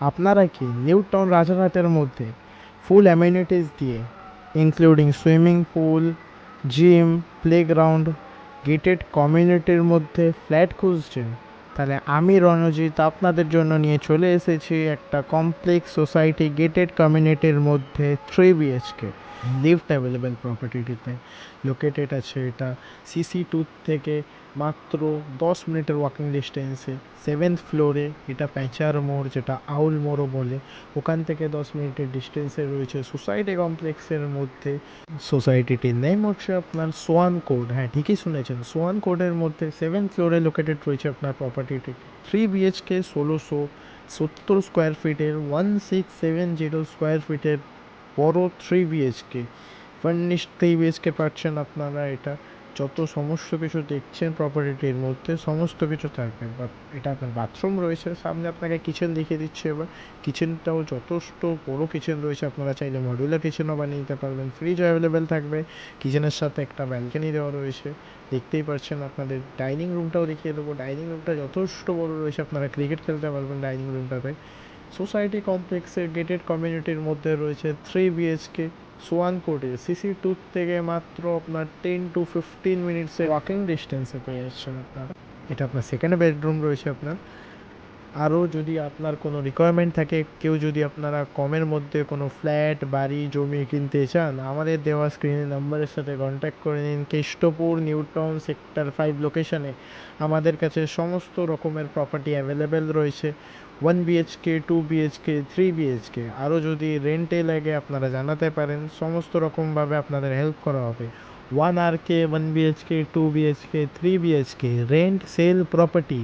আপনারা কি new town রাজারহাটের মধ্যে ফুল অ্যামেনিটিস দিয়ে including swimming pool, gym, playground, gated কমিউনিটির মধ্যে ফ্ল্যাট খুঁজছেন? তাহলে আমি রণজিৎ আপনাদের জন্য নিয়ে চলে এসেছি একটা কমপ্লেক্স সোসাইটি গেটেড কমিউনিটির মধ্যে 3 BHK লিফট অ্যাভেলেবেল প্রপার্টিটিতে লোকেটেড আছে। এটা CC2 থেকে মাত্র 10 মিনিটের ওয়াকিং ডিস্টেন্সে 7th ফ্লোরে। এটা প্যাঁচার মোড়, যেটা আউল মোড়ও বলে, ওখান থেকে 10 মিনিটের ডিস্টেন্সে রয়েছে সোসাইটি কমপ্লেক্সের মধ্যে। সোসাইটিটির নেম হচ্ছে আপনার সোয়ান কোড। হ্যাঁ, ঠিকই শুনেছেন, সোয়ান কোডের মধ্যে 7th ফ্লোরে লোকেটেড রয়েছে আপনার প্রপার্টিটি। 3 BHK 1670 স্কোয়ার ফিটের 1670 স্কোয়ার ফিটের বড় 3 BHK ফার্নিশড 3 BHK পাচ্ছেন আপনারা। এটা যত সমস্ত কিছু দেখছেন প্রপার্টিটির মধ্যে সমস্ত কিছু থাকবে। বাট এটা আপনার বাথরুম রয়েছে, সামনে আপনাকে কিচেন দেখিয়ে দিচ্ছে। এবার কিচেনটাও যথেষ্ট বড় কিচেন রয়েছে, আপনারা চাইলে মডিউলার কিচেনও বানিয়ে নিতে পারবেন। ফ্রিজ অ্যাভেলেবেল থাকবে, কিচেনের সাথে একটা ব্যালকনি দেওয়া রয়েছে, দেখতেই পাচ্ছেন। আপনাদের ডাইনিং রুমটাও দেখিয়ে দেবো, ডাইনিং রুমটা যথেষ্ট বড় রয়েছে, আপনারা ক্রিকেট খেলতে পারবেন ডাইনিং রুমটাতে। সোসাইটি কমপ্লেক্সের গেটেড কমিউনিটির মধ্যে রয়েছে 3 BHK সোয়ান কোডে CC2 থেকে মাত্র আপনার 10 to 15 মিনিটসের ওয়াকিং ডিস্টেন্সে পেয়ে যাচ্ছেন আপনারা। এটা আপনার সেকেন্ড বেডরুম রয়েছে আপনার। আরও যদি আপনার কোনো রিকোয়ারমেন্ট থাকে, কেউ যদি আপনারা কমের মধ্যে কোনো ফ্ল্যাট, বাড়ি, জমি কিনতে চান, আমাদের দেওয়া স্ক্রিনের নাম্বারের সাথে কন্ট্যাক্ট করে নিন। কেষ্টপুর নিউ টাউন সেক্টর 5 লোকেশনে আমাদের কাছে সমস্ত রকমের প্রপার্টি অ্যাভেলেবেল রয়েছে। 1 BHK, 2 BHK, 3 BHK। আরও যদি রেন্টে লাগে আপনারা জানাতে পারেন, সমস্ত রকমভাবে আপনাদের হেল্প করা হবে। 1 RK, 1 BHK, 2 BHK, 3 BHK rent sale property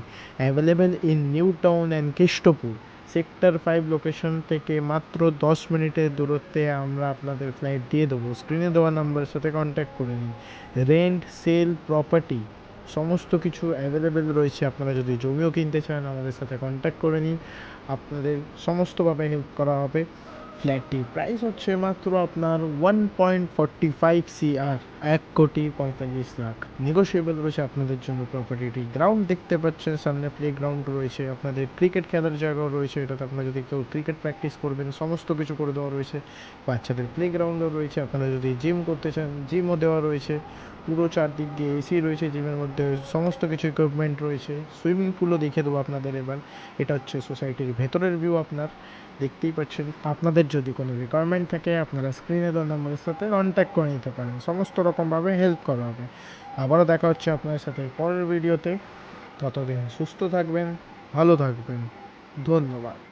available in New Town and Keshtopur sector 5 location থেকে মাত্র 10 মিনিটের দূরত্বে আমরা আপনাদের ফ্ল্যাট দিয়ে দেবো। স্ক্রিনে দেওয়া নাম্বারের সাথে কন্ট্যাক্ট করে নিন। রেন্ট সেল প্রপার্টি সমস্ত কিছু অ্যাভেলেবেল রয়েছে। আপনারা যদি জমিও কিনতে চান আমাদের সাথে কন্ট্যাক্ট করে নিন, আপনাদের সমস্তভাবে হেল্প করা হবে। ফ্ল্যাটটির প্রাইস হচ্ছে মাত্র আপনার 1.45 CR, 1,45,00,000। নেগোশিয়েবল রয়েছে আপনাদের জন্য প্রপার্টিটি। গ্রাউন্ড দেখতে পাচ্ছেন, সামনে প্লে গ্রাউন্ড রয়েছে, আপনাদের ক্রিকেট খেলার জায়গাও রয়েছে। এটাতে আপনারা যদি কেউ ক্রিকেট প্র্যাকটিস করবেন সমস্ত কিছু করে দেওয়া রয়েছে। বাচ্চাদের প্লে গ্রাউন্ডও রয়েছে, আপনারা যদি জিম করতে চান জিমও দেওয়া রয়েছে। পুরো চারদিক দিয়ে AC রয়েছে, জিমের মধ্যে সমস্ত কিছু ইকুইপমেন্ট রয়েছে। সুইমিং পুলও দেখে দেবো আপনাদের এবার। এটা হচ্ছে সোসাইটির ভেতরের ভিউ আপনার দেখতেই পাচ্ছেন। আপনাদের যদি কোনো রিকোয়ারমেন্ট থাকে আপনারা স্ক্রিনে দেওয়া নাম্বারের সাথে কন্ট্যাক্ট করে নিতে পারেন, সমস্ত রকমভাবে হেল্প করা হবে। আবারও দেখা হচ্ছে আপনাদের সাথে পরের ভিডিওতে। ততদিন সুস্থ থাকবেন, ভালো থাকবেন, ধন্যবাদ।